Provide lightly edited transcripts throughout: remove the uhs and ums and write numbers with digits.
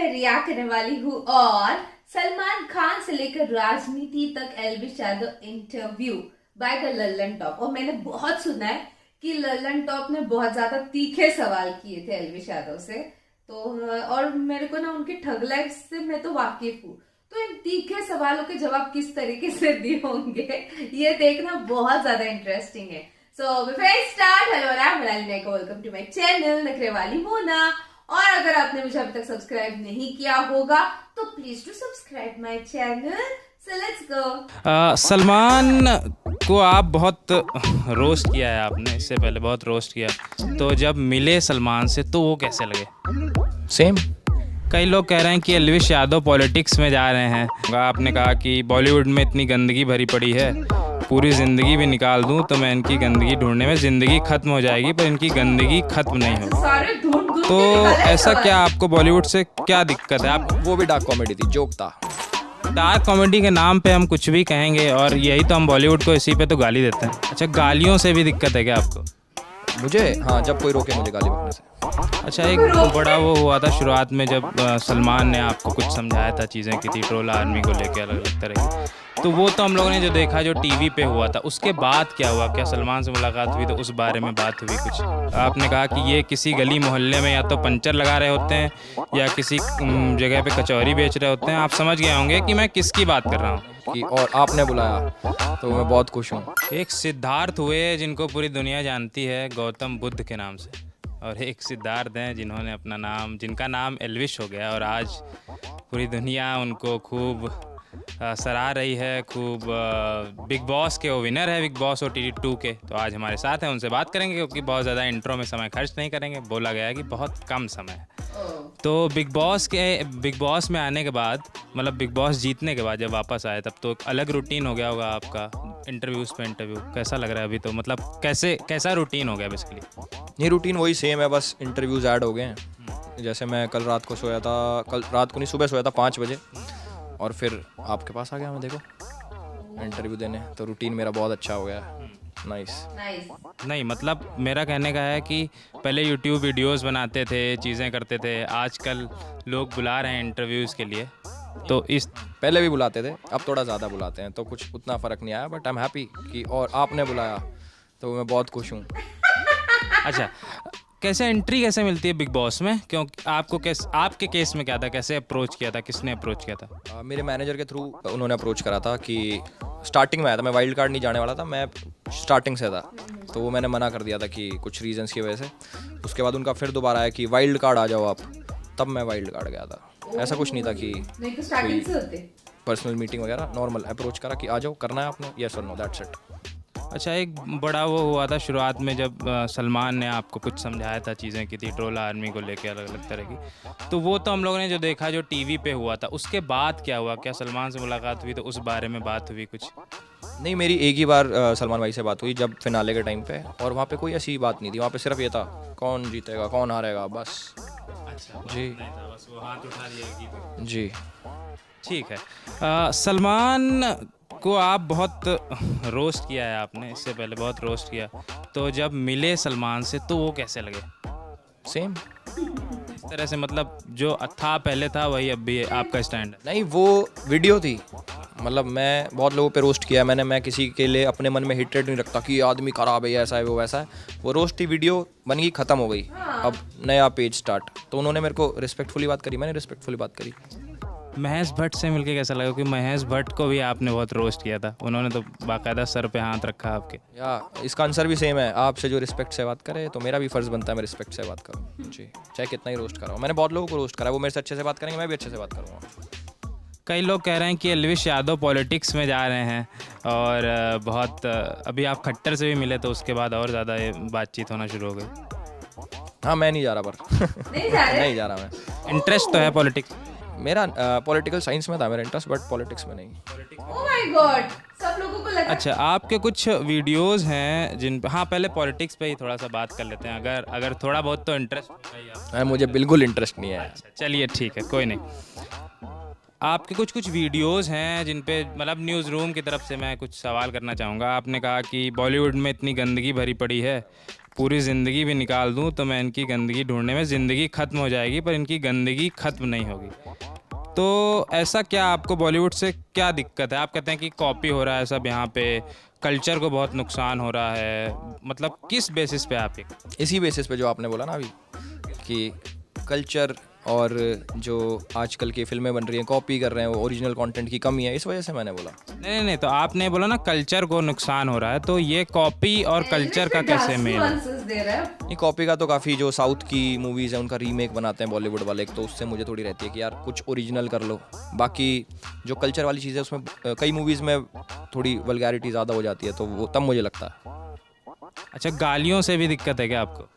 मैं रिया करने वाली हूँ और सलमान खान से लेकर राजनीति तक Elvish Yadav interview by the Lallan top. और मैंने बहुत सुना है कि लल्लन टॉप ने बहुत ज्यादा तीखे सवाल किए थे एल्विश यादव से। तो और मेरे को ना उनकी ठग लाइफ से मैं तो वाकिफ हूँ, तो इन तीखे सवालों के जवाब किस तरीके से दिए होंगे ये देखना बहुत ज्यादा इंटरेस्टिंग है। So before I start, hello I am Malali Nayak, welcome to my channel Nakhre Wali Mona. और अगर आपने मुझे अभी तक सब्सक्राइब नहीं किया होगा तो please to subscribe my channel. So let's go. Salman को आप बहुत रोस्ट किया है आपने, इससे पहले बहुत रोस्ट किया, तो जब मिले सलमान से तो वो कैसे लगे? सेम। कई लोग कह रहे हैं कि एल्विश यादव पॉलिटिक्स में जा रहे हैं। आपने कहा कि बॉलीवुड में इतनी गंदगी भरी पड़ी है, पूरी ज़िंदगी भी निकाल दूं तो मैं इनकी गंदगी ढूंढने में ज़िंदगी ख़त्म हो जाएगी, पर इनकी गंदगी ख़त्म नहीं होगी। तो ऐसा क्या आपको बॉलीवुड से क्या दिक्कत है? आप वो भी डार्क कॉमेडी थी, जोक था। डार्क कॉमेडी के नाम पे हम कुछ भी कहेंगे और यही तो हम बॉलीवुड को इसी पे तो गाली देते हैं। अच्छा, गालियों से भी दिक्कत है क्या आपको? मुझे हाँ, जब कोई रोके मुझे गाली बकने से। अच्छा, एक बड़ा वो हुआ था शुरुआत में जब सलमान ने आपको कुछ समझाया था, चीज़ें की थी ट्रोल आर्मी को लेकर अलग अलग तरह की, तो वो तो हम लोगों ने जो देखा जो टीवी पे हुआ था, उसके बाद क्या हुआ? क्या सलमान से मुलाकात हुई तो उस बारे में बात हुई कुछ? आपने कहा कि ये किसी गली मोहल्ले में या तो पंचर लगा रहे होते हैं या किसी जगह पे कचौरी बेच रहे होते हैं। आप समझ गए होंगे कि मैं किसकी बात कर रहा हूँ। कि और आपने बुलाया तो मैं बहुत खुश हूँ। एक सिद्धार्थ हुए जिनको पूरी दुनिया जानती है गौतम बुद्ध के नाम से, और एक सिद्धार्थ हैं जिन्होंने अपना नाम, जिनका नाम एल्विश हो गया, और आज पूरी दुनिया उनको खूब सराह रही है, खूब बिग बॉस के वो विनर है, बिग बॉस OTT 2 के। तो आज हमारे साथ हैं, उनसे बात करेंगे क्योंकि बहुत ज़्यादा इंट्रो में समय खर्च नहीं करेंगे, बोला गया है कि बहुत कम समय है। तो बिग बॉस में आने के बाद, मतलब बिग बॉस जीतने के बाद जब वापस आए, तब तो एक अलग रूटीन हो गया होगा आपका, इंटरव्यूज़ पे इंटरव्यू। कैसा लग रहा है अभी? तो मतलब कैसा रूटीन हो गया बेसिकली? ये रूटीन वही सेम है, बस इंटरव्यूज़ ऐड हो गए हैं। जैसे मैं कल रात को सोया था, कल रात को नहीं सुबह सोया था 5 बजे, और फिर आपके पास आ गया मैं, देखो इंटरव्यू देने। तो रूटीन मेरा बहुत अच्छा हो गया है। नाइस। नहीं, मतलब मेरा कहने का है कि पहले यूट्यूब वीडियोस बनाते थे, चीज़ें करते थे, आजकल लोग बुला रहे हैं इंटरव्यूज़ के लिए, तो इस पहले भी बुलाते थे, अब थोड़ा ज़्यादा बुलाते हैं, तो कुछ उतना फ़र्क नहीं आया, बट आई एम हैप्पी कि और आपने बुलाया तो मैं बहुत खुश हूँ। अच्छा, कैसे एंट्री कैसे मिलती है बिग बॉस में? क्योंकि आपके केस में क्या था? कैसे अप्रोच किया था? किसने अप्रोच किया था? मेरे मैनेजर के थ्रू उन्होंने अप्रोच करा था कि स्टार्टिंग में आया था, मैं वाइल्ड कार्ड नहीं जाने वाला था, मैं स्टार्टिंग से था, तो वो मैंने मना कर दिया था कि कुछ रीजंस की वजह से। उसके बाद उनका फिर दोबारा आया कि वाइल्ड कार्ड आ जाओ आप, तब मैं वाइल्ड कार्ड गया था। ऐसा कुछ नहीं था कि नहीं तो स्टार्टिंग से होते पर्सनल मीटिंग वगैरह, नॉर्मल अप्रोच करा कि आ जाओ, करना है आपने, यस और नो, दैट्स इट। अच्छा, एक बड़ा वो हुआ था शुरुआत में जब सलमान ने आपको कुछ समझाया था, चीज़ें की थी ट्रोल आर्मी को लेकर अलग अलग तरह की, तो वो तो हम लोगों ने जो देखा जो टीवी पे हुआ था, उसके बाद क्या हुआ? क्या सलमान से मुलाकात हुई तो उस बारे में बात हुई कुछ? नहीं, मेरी एक ही बार सलमान भाई से बात हुई, जब फिनाले के टाइम पे, और वहाँ पे कोई ऐसी बात नहीं थी। वहाँ पे सिर्फ ये था कौन जीतेगा कौन हारेगा, बस। अच्छा जी बस वो हाथ उठा दिया जी। ठीक है। सलमान को आप बहुत रोस्ट किया है आपने, इससे पहले बहुत रोस्ट किया, तो जब मिले सलमान से तो वो कैसे लगे? सेम। इस तरह से मतलब जो था पहले था वही अब भी आपका स्टैंड है? नहीं, वो वीडियो थी, मतलब मैं बहुत लोगों पे रोस्ट किया मैंने, मैं किसी के लिए अपने मन में हेट्रेड नहीं रखता कि आदमी खराब है, ऐसा है वो वैसा है। वो रोस्ट थी, वीडियो बन गई, ख़त्म हो गई, अब नया पेज स्टार्ट। तो उन्होंने मेरे को रिस्पेक्टफुली बात करी, मैंने रिस्पेक्टफुली बात करी। महेश भट्ट से मिलके कैसा लगा? क्योंकि महेश भट्ट को भी आपने बहुत रोस्ट किया था, उन्होंने तो बाकायदा सर पे हाथ रखा आपके। या इसका आंसर भी सेम है, आपसे जो रिस्पेक्ट से बात करे तो मेरा भी फ़र्ज़ बनता है मैं रिस्पेक्ट से बात करूँ जी, चाहे कितना ही रोस्ट कराऊँ। मैंने बहुत लोगों को रोस्ट करा, वो मेरे से अच्छे से बात करेंगे, मैं भी अच्छे से बात करूँगा। कई लोग कह रहे हैं कि एल्विश यादव पॉलिटिक्स में जा रहे हैं, और बहुत अभी आप खट्टर से भी मिले तो उसके बाद और ज़्यादा ये बातचीत होना शुरू हो गई। हाँ, मैं नहीं जा रहा, पर नहीं जा रहा मैं। इंटरेस्ट तो है पॉलिटिक्स? मेरा पॉलिटिकल साइंस में था मेरा इंटरेस्ट, बट पॉलिटिक्स में नहीं। ओह माय गॉड, सब लोगों को लगा। अच्छा, आपके कुछ वीडियोस हैं जिन पे, हाँ पहले पॉलिटिक्स पे ही थोड़ा सा बात कर लेते हैं, अगर थोड़ा बहुत तो इंटरेस्ट होगा ही आपको। मुझे बिल्कुल इंटरेस्ट नहीं है। अच्छा, चलिए ठीक है, कोई नहीं। आपके कुछ कुछ वीडियोस हैं जिन पे मतलब न्यूज़ रूम की तरफ से मैं कुछ सवाल करना चाहूँगा। आपने कहा कि बॉलीवुड में इतनी गंदगी भरी पड़ी है, पूरी ज़िंदगी भी निकाल दूँ तो मैं इनकी गंदगी ढूंढने में ज़िंदगी ख़त्म हो जाएगी, पर इनकी गंदगी ख़त्म नहीं होगी। तो ऐसा क्या आपको बॉलीवुड से क्या दिक्कत है? आप कहते हैं कि कॉपी हो रहा है सब, यहाँ पे कल्चर को बहुत नुकसान हो रहा है, मतलब किस बेसिस पे आप ये? इसी बेसिस पे जो आपने बोला ना अभी कि कल्चर और जो आजकल की फिल्में बन रही हैं कॉपी कर रहे हैं, वो ओरिजिनल कंटेंट की कमी है, इस वजह से मैंने बोला। नहीं, तो आपने बोला ना कल्चर को नुकसान हो रहा है, तो ये कॉपी और कल्चर का कैसे मेल है? दे रहा है। नहीं, कॉपी का तो काफ़ी जो साउथ की मूवीज़ हैं उनका रीमेक बनाते हैं बॉलीवुड वाले, तो उससे मुझे थोड़ी रहती है कि यार कुछ ओरिजिनल कर लो। बाकी जो कल्चर वाली चीज़ है उसमें कई मूवीज़ में थोड़ी वल्गैरिटी ज़्यादा हो जाती है, तो वो तब मुझे लगता है। अच्छा, गालियों से भी दिक्कत है क्या आपको?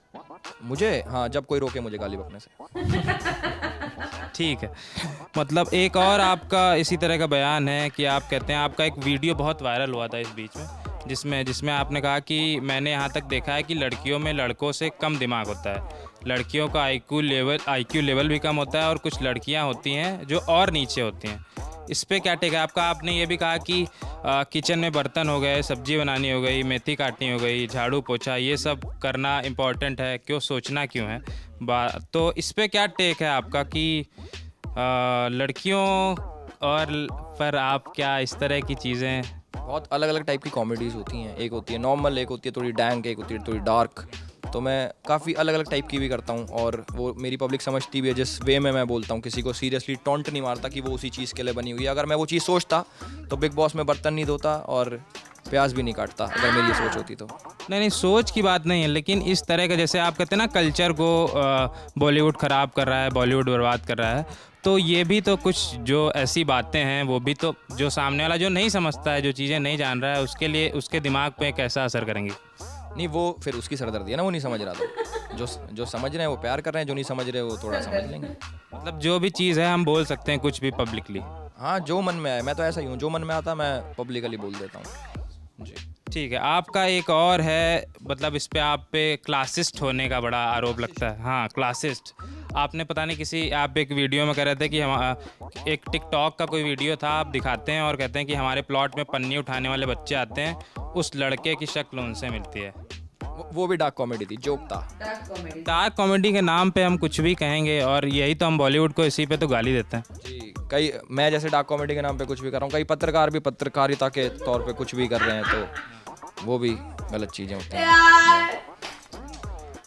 मुझे हाँ, जब कोई रोके मुझे गाली बकने से। ठीक है, मतलब एक और आपका इसी तरह का बयान है कि आप कहते हैं, आपका एक वीडियो बहुत वायरल हुआ था इस बीच में, जिसमें आपने कहा कि मैंने यहाँ तक देखा है कि लड़कियों में लड़कों से कम दिमाग होता है, लड़कियों का आईक्यू लेवल भी कम होता है, और कुछ लड़कियाँ होती हैं जो और नीचे होती हैं। इस पे क्या टेक है आपका? आपने ये भी कहा कि किचन में बर्तन हो गए, सब्जी बनानी हो गई, मेथी काटनी हो गई, झाड़ू पोछा, ये सब करना इम्पॉर्टेंट है, क्यों सोचना क्यों है? तो इस पे क्या टेक है आपका कि लड़कियों और पर आप क्या इस तरह की चीज़ें? बहुत अलग अलग टाइप की कॉमेडीज़ होती हैं, एक होती है नॉर्मल, एक होती है थोड़ी डैंक, एक होती है थोड़ी डार्क। तो मैं काफ़ी अलग अलग टाइप की भी करता हूँ, और वो मेरी पब्लिक समझती भी है जिस वे में मैं बोलता हूँ। किसी को सीरियसली टॉन्ट नहीं मारता कि वो उसी चीज़ के लिए बनी हुई है। अगर मैं वो चीज़ सोचता तो बिग बॉस में बर्तन नहीं धोता और प्याज भी नहीं काटता, अगर मेरी ये सोच होती तो। नहीं, सोच की बात नहीं है, लेकिन इस तरह का जैसे आप कहते हैं ना कल्चर को बॉलीवुड ख़राब कर रहा है, बॉलीवुड बर्बाद कर रहा है, तो ये भी तो कुछ जो ऐसी बातें हैं वो भी तो जो सामने वाला जो नहीं समझता है, जो चीज़ें नहीं जान रहा है, उसके लिए उसके दिमाग पे कैसा असर करेंगी? नहीं, वो फिर उसकी सरदर्दी है ना, वो नहीं समझ रहा तो जो समझ रहे हैं वो प्यार कर रहे हैं, जो नहीं समझ रहे वो थोड़ा समझ लेंगे। मतलब जो भी चीज़ है हम बोल सकते हैं कुछ भी पब्लिकली? हाँ, जो मन में आए। मैं तो ऐसा ही हूँ, जो मन में आता मैं पब्लिकली बोल देता हूँ जी। ठीक है, आपका एक और है, मतलब इस पे आप पे क्लासिस्ट होने का बड़ा आरोप लगता है। हाँ, क्लासिस्ट। आपने पता नहीं किसी आप एक वीडियो में कह रहे थे कि हम एक टिकटॉक का कोई वीडियो था, आप दिखाते हैं और कहते हैं कि हमारे प्लॉट में पन्नी उठाने वाले बच्चे आते हैं, उस लड़के की शक्ल उनसे मिलती है। वो भी डार्क कॉमेडी थी, जोक था। डार्क कॉमेडी के नाम पे हम कुछ भी कहेंगे, और यही तो हम बॉलीवुड को इसी पे तो गाली देते हैं जी। कई मैं जैसे डार्क कॉमेडी के नाम पे कुछ भी कर रहा हूँ, कई पत्रकार भी पत्रकारिता के तौर पे कुछ भी कर रहे हैं, तो वो भी गलत चीज़ें होती हैं।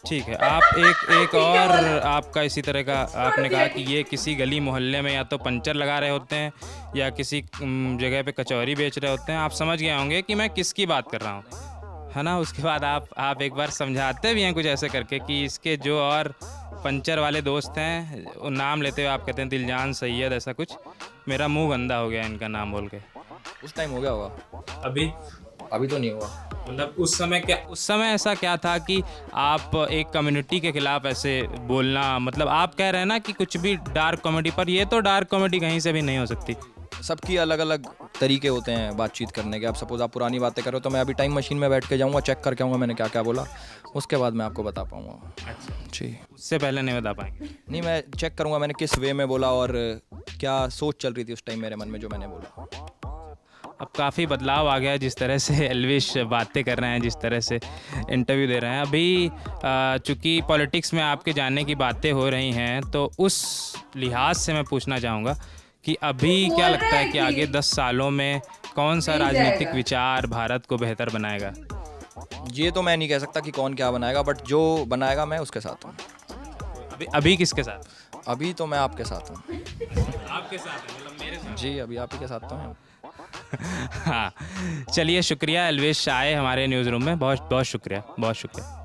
ठीक है, आप एक और आपका इसी तरह का, आपने कहा कि ये किसी गली मोहल्ले में या तो पंचर लगा रहे होते हैं या किसी जगह पे कचौरी बेच रहे होते हैं। आप समझ गए होंगे कि मैं किसकी बात कर रहा हूँ, है ना? उसके बाद आप एक बार समझाते भी हैं कुछ ऐसे करके कि इसके जो और पंचर वाले दोस्त हैं, नाम लेते हुए आप कहते हैं दिलजान सैयद, ऐसा कुछ। मेरा मुंह गंदा हो गया इनका नाम बोल के। उस टाइम हो गया होगा, अभी तो नहीं हुआ। मतलब उस समय ऐसा क्या था कि आप एक कम्युनिटी के खिलाफ ऐसे बोलना, मतलब आप कह रहे हैं ना कि कुछ भी डार्क कॉमेडी, पर ये तो डार्क कॉमेडी कहीं से भी नहीं हो सकती। सबकी अलग अलग तरीके होते हैं बातचीत करने के। अब सपोज आप पुरानी बातें करो तो मैं अभी टाइम मशीन में बैठ के जाऊंगा, चेक करके आऊँगा मैंने क्या क्या बोला, उसके बाद मैं आपको बता पाऊँगा। अच्छा जी, उससे पहले नहीं बता पाएंगे? नहीं, मैं चेक करूँगा मैंने किस वे में बोला और क्या सोच चल रही थी उस टाइम मेरे मन में जो मैंने बोला। अब काफ़ी बदलाव आ गया है, जिस तरह से एल्विश बातें कर रहे हैं, जिस तरह से इंटरव्यू दे रहे हैं। अभी चूँकि पॉलिटिक्स में आपके जाने की बातें हो रही हैं, तो उस लिहाज से मैं पूछना चाहूँगा कि अभी क्या लगता है कि आगे 10 सालों में कौन सा राजनीतिक विचार भारत को बेहतर बनाएगा? ये तो मैं नहीं कह सकता कि कौन क्या बनाएगा, बट जो बनाएगा मैं उसके साथ हूँ। अभी किसके साथ? अभी तो मैं आपके साथ हूँ। आपके साथ है, मतलब मेरे साथ? जी, अभी आप ही के साथ तो हैं। हाँ, चलिए, शुक्रिया एल्विश आए हमारे न्यूज़ रूम में, बहुत बहुत शुक्रिया, बहुत शुक्रिया।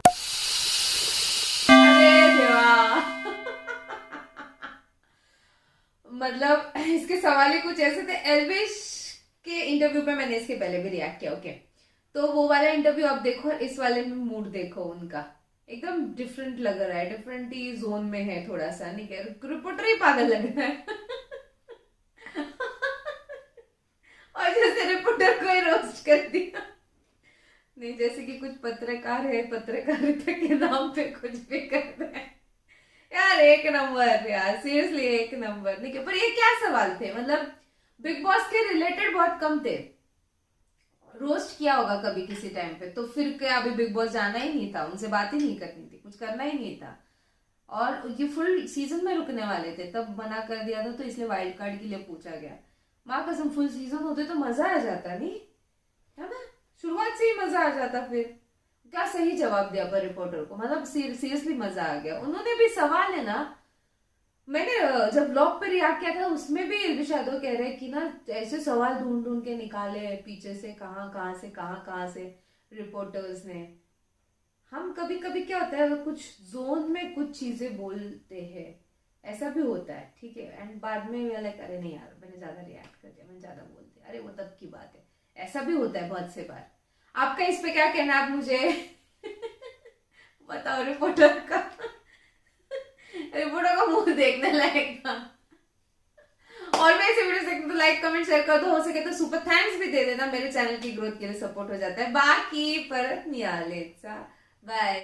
मतलब इसके सवाल ही कुछ ऐसे थे। एल्विश के इंटरव्यू पे मैंने इसके पहले भी रिएक्ट किया, ओके, तो वो वाला इंटरव्यू आप देखो, इस वाले में मूड देखो उनका, एकदम डिफरेंट लग रहा है, डिफरेंट ही जोन में है थोड़ा सा, नहीं कह रिपोर्टर ही पागल लग रहा है और जैसे रिपोर्टर को ही रोस्ट कर दिया, नहीं जैसे कि कुछ पत्रकार है, पत्रकारिता के नाम पे कुछ भी कर रहे हैं। यार एक नंबर यार, सीरियसली एक नंबर। नहीं पर ये क्या सवाल थे, मतलब बिग बॉस के रिलेटेड बहुत कम थे। रोस्ट किया होगा कभी किसी टाइम पे, तो फिर क्या अभी बिग बॉस जाना ही नहीं था, उनसे बात ही नहीं करनी थी, कुछ करना ही नहीं था। और ये फुल सीजन में रुकने वाले थे, तब मना कर दिया था, तो इसलिए वाइल्ड कार्ड के लिए पूछा गया। माँ कसम फुल सीजन होते तो मजा आ जाता, नहीं है ना, शुरुआत से ही मजा आ जाता। फिर क्या सही जवाब दिया पर रिपोर्टर को, मतलब सीरियसली मजा आ गया। उन्होंने भी सवाल है ना, मैंने जब ब्लॉग पे रिएक्ट किया था उसमें भी इल्विश यादव कह रहे कि ना ऐसे सवाल ढूंढ ढूंढ के निकाले पीछे से, कहाँ से रिपोर्टर्स ने। हम कभी कभी क्या होता है, कुछ जोन में कुछ चीजें बोलते हैं, ऐसा भी होता है, ठीक है, एंड बाद में लाइक अरे नहीं यार मैंने ज्यादा रिएक्ट कर दिया, मैंने ज्यादा बोल दिया, अरे वो तब की बात है। ऐसा भी होता है बहुत से बार। आपका इस पे क्या कहना है, आप मुझे बताओ। रिपोर्टर का रिपोर्टर का मुंह देखने लायक था। और मैं इसे वीडियो देखने तो लाइक कमेंट शेयर कर दो, हो सके तो सुपर थैंक्स भी दे देना, मेरे चैनल की ग्रोथ के लिए सपोर्ट हो जाता है। बाकी परत नियालेचा बाय।